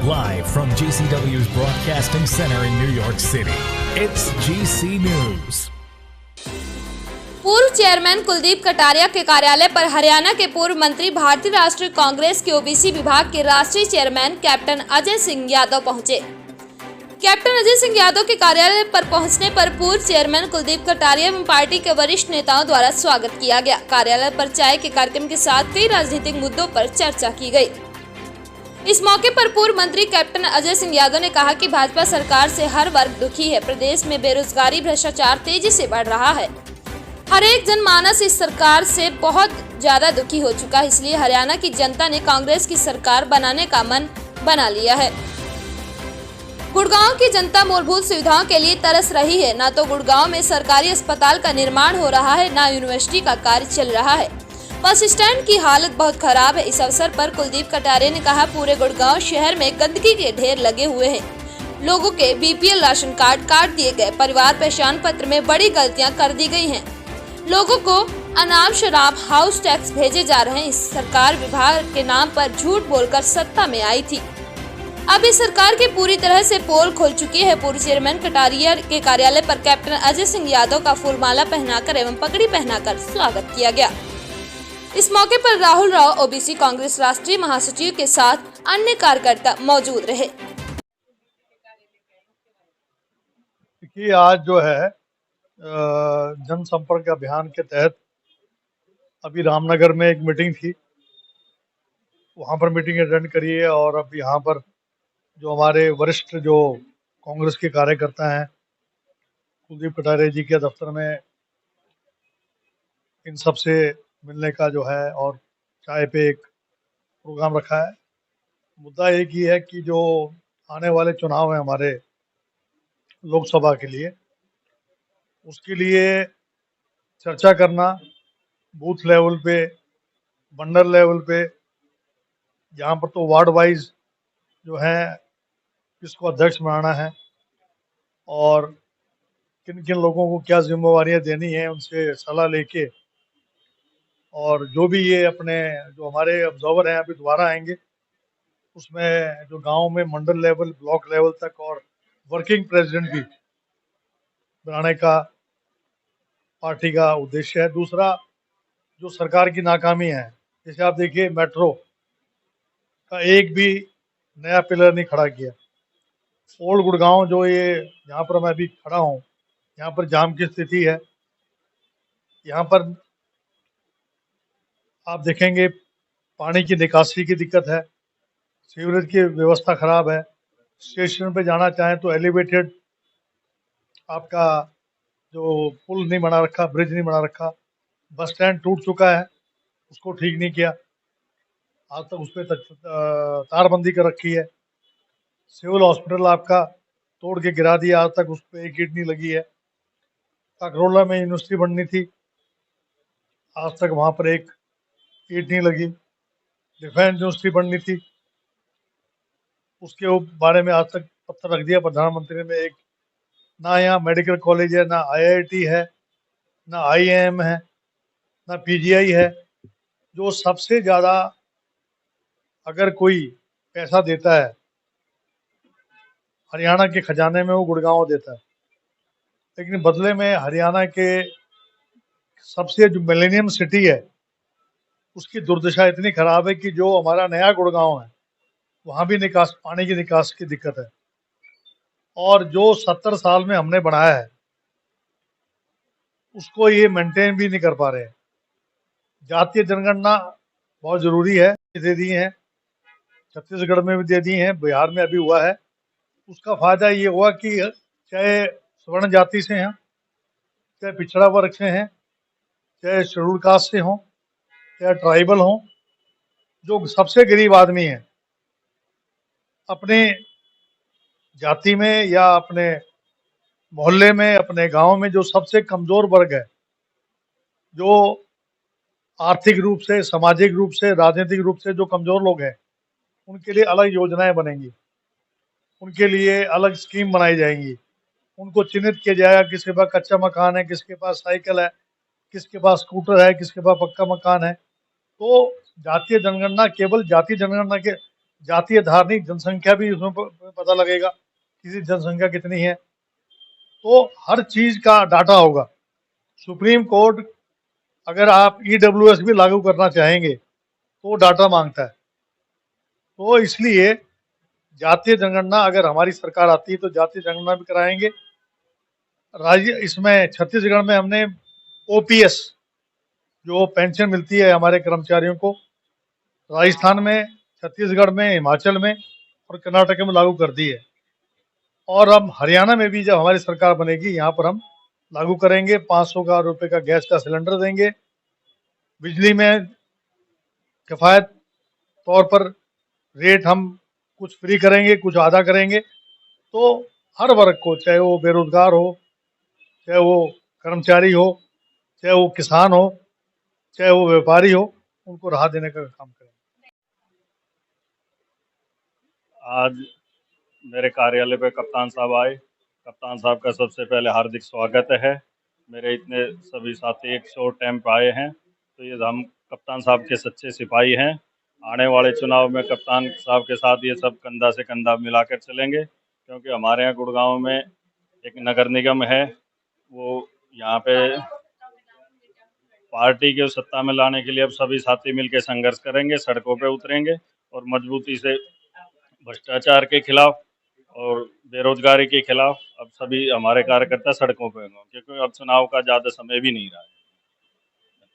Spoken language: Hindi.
Live from GCW's Broadcasting Center in New York City, it's GC News. पूर्व चेयरमैन कुलदीप कटारिया के कार्यालय पर हरियाणा के पूर्व मंत्री भारतीय राष्ट्रीय कांग्रेस के ओबीसी विभाग के राष्ट्रीय चेयरमैन कैप्टन अजय सिंह यादव पहुंचे। कैप्टन अजय सिंह यादव के कार्यालय पर पहुंचने पर पूर्व चेयरमैन कुलदीप कटारिया एवं पार्टी के वरिष्ठ नेताओं द्वारा स्वागत किया गया। कार्यालय पर चाय के कार्यक्रम के साथ कई राजनीतिक मुद्दों पर चर्चा की गई। इस मौके पर पूर्व मंत्री कैप्टन अजय सिंह यादव ने कहा कि भाजपा सरकार से हर वर्ग दुखी है। प्रदेश में बेरोजगारी, भ्रष्टाचार तेजी से बढ़ रहा है। हर एक जनमानस इस सरकार से बहुत ज्यादा दुखी हो चुका है, इसलिए हरियाणा की जनता ने कांग्रेस की सरकार बनाने का मन बना लिया है। गुड़गांव की जनता मूलभूत सुविधाओं के लिए तरस रही है। न तो गुड़गांव में सरकारी अस्पताल का निर्माण हो रहा है, न यूनिवर्सिटी का कार्य चल रहा है। बस स्टैंड की हालत बहुत खराब है। इस अवसर पर कुलदीप कटारिया ने कहा, पूरे गुड़गांव शहर में गंदगी के ढेर लगे हुए हैं। लोगों के बीपीएल राशन कार्ड काट दिए गए। परिवार पहचान पत्र में बड़ी गलतियां कर दी गई हैं। लोगों को अनाम शराब, हाउस टैक्स भेजे जा रहे हैं। इस सरकार विभाग के नाम पर झूठ बोलकर सत्ता में आई थी। अब इस सरकार की पूरी तरह से पोल खुल चुकी है। पूर्व चेयरमैन कटारिया के कार्यालय पर कैप्टन अजय सिंह यादव का फूलमाला पहनाकर एवं पगड़ी पहनाकर स्वागत किया गया। इस मौके पर राहुल राव, ओबीसी कांग्रेस राष्ट्रीय महासचिव के साथ अन्य कार्यकर्ता मौजूद रहे। देखिए, आज जो है जनसंपर्क अभियान के तहत अभी रामनगर में एक मीटिंग थी, वहाँ पर मीटिंग अटेंड करी है। और अब यहाँ पर जो हमारे वरिष्ठ जो कांग्रेस के कार्यकर्ता हैं, कुलदीप कटारिया जी के दफ्तर में इन सब से मिलने का जो है और चाय पे एक प्रोग्राम रखा है। मुद्दा एक ही है कि जो आने वाले चुनाव हैं हमारे लोकसभा के लिए, उसके लिए चर्चा करना बूथ लेवल पे, मंडल लेवल पे, यहाँ पर तो वार्ड वाइज जो है किसको अध्यक्ष बनाना है और किन किन लोगों को क्या जिम्मेवारियां देनी है, उनसे सलाह लेके, और जो भी ये अपने जो हमारे ऑब्जर्वर हैं अभी दोबारा आएंगे, उसमें जो गांव में मंडल लेवल, ब्लॉक लेवल तक और वर्किंग प्रेसिडेंट भी बनाने का पार्टी का उद्देश्य है। दूसरा, जो सरकार की नाकामी है, जैसे आप देखिए मेट्रो का एक भी नया पिलर नहीं खड़ा किया। ओल्ड गुड़गांव जो ये यहाँ पर मैं अभी खड़ा हूँ, यहाँ पर जाम की स्थिति है। यहाँ पर आप देखेंगे पानी की निकासी की दिक्कत है, सीवरेज की व्यवस्था खराब है। स्टेशन पे जाना चाहें तो एलिवेटेड आपका जो पुल नहीं बना रखा, ब्रिज नहीं बना रखा। बस स्टैंड टूट चुका है, उसको ठीक नहीं किया, आज तक उस पर तारबंदी कर रखी है। सिविल हॉस्पिटल आपका तोड़ के गिरा दिया, आज तक उस पर एक ईंट नहीं लगी है। काकरोला में यूनिवर्सिटी बननी थी, आज तक वहाँ पर एक ईंट नहीं लगी। डिफेंस यूनिवर्सिटी बननी थी, उसके बारे में आज तक पत्थर रख दिया प्रधानमंत्री ने। एक ना यहाँ मेडिकल कॉलेज है, ना आईआईटी है, ना आईएएम है, ना पीजीआई है। जो सबसे ज़्यादा अगर कोई पैसा देता है हरियाणा के खजाने में, वो गुड़गांव देता है। लेकिन बदले में हरियाणा के सबसे जो मिलेनियम सिटी है, उसकी दुर्दशा इतनी खराब है कि जो हमारा नया गुड़गांव है, वहाँ भी पानी की निकास की दिक्कत है। और जो 70 साल में हमने बढ़ाया है, उसको ये मेंटेन भी नहीं कर पा रहे हैं। जातीय जनगणना बहुत जरूरी है, दे दी है, छत्तीसगढ़ में भी दे दी है, बिहार में अभी हुआ है। उसका फायदा ये हुआ कि चाहे स्वर्ण जाति से हैं, चाहे पिछड़ा वर्ग से हैं, चाहे शेड्यूल कास्ट से हों, चाहे ट्राइबल हों, जो सबसे गरीब आदमी है, अपने जाति में या अपने मोहल्ले में, अपने गांव में जो सबसे कमजोर वर्ग है, जो आर्थिक रूप से, सामाजिक रूप से, राजनीतिक रूप से जो कमजोर लोग हैं, उनके लिए अलग योजनाएं बनेंगी, उनके लिए अलग स्कीम बनाई जाएंगी। उनको चिन्हित किया जाएगा, किसके पास कच्चा मकान है, किसके पास साइकिल है, किसके पास स्कूटर है, किसके पास पक्का मकान है। तो जातीय जनगणना केवल जातीय जनगणना के जातीय धार्मिक जनसंख्या भी उसमें पता लगेगा, किसी जनसंख्या कितनी है, तो हर चीज का डाटा होगा। सुप्रीम कोर्ट अगर आप ईडब्ल्यूएस भी लागू करना चाहेंगे तो डाटा मांगता है। तो इसलिए जातीय जनगणना अगर हमारी सरकार आती है तो जातीय जनगणना भी कराएंगे। राज्य इसमें छत्तीसगढ़ में हमने ओपीएस जो पेंशन मिलती है हमारे कर्मचारियों को, राजस्थान में, छत्तीसगढ़ में, हिमाचल में और कर्नाटक में लागू कर दी है। और अब हरियाणा में भी जब हमारी सरकार बनेगी यहाँ पर हम लागू करेंगे। 500 रुपए का गैस का सिलेंडर देंगे। बिजली में किफायत तौर पर रेट हम कुछ फ्री करेंगे, कुछ आधा करेंगे। तो हर वर्ग को, चाहे वो बेरोजगार हो, चाहे वो कर्मचारी हो, चाहे वो किसान हो, चाहे वो व्यापारी हो, उनको राहत देने का काम करेंगे। आज मेरे कार्यालय पे कप्तान साहब आए। कप्तान साहब का सबसे पहले हार्दिक स्वागत है। मेरे इतने सभी साथी एक शॉर्ट टाइम पे आए हैं, तो ये हम कप्तान साहब के सच्चे सिपाही हैं। आने वाले चुनाव में कप्तान साहब के साथ ये सब कंधा से कंधा मिलाकर चलेंगे, क्योंकि हमारे यहाँ गुड़गांव में एक नगर निगम है, वो यहाँ पे पार्टी के सत्ता में लाने के लिए अब सभी साथी मिलकर संघर्ष करेंगे, सड़कों पे उतरेंगे और मजबूती से भ्रष्टाचार के खिलाफ और बेरोजगारी के खिलाफ अब सभी हमारे कार्यकर्ता सड़कों पे होंगे, क्योंकि अब चुनाव का ज़्यादा समय भी नहीं रहा है।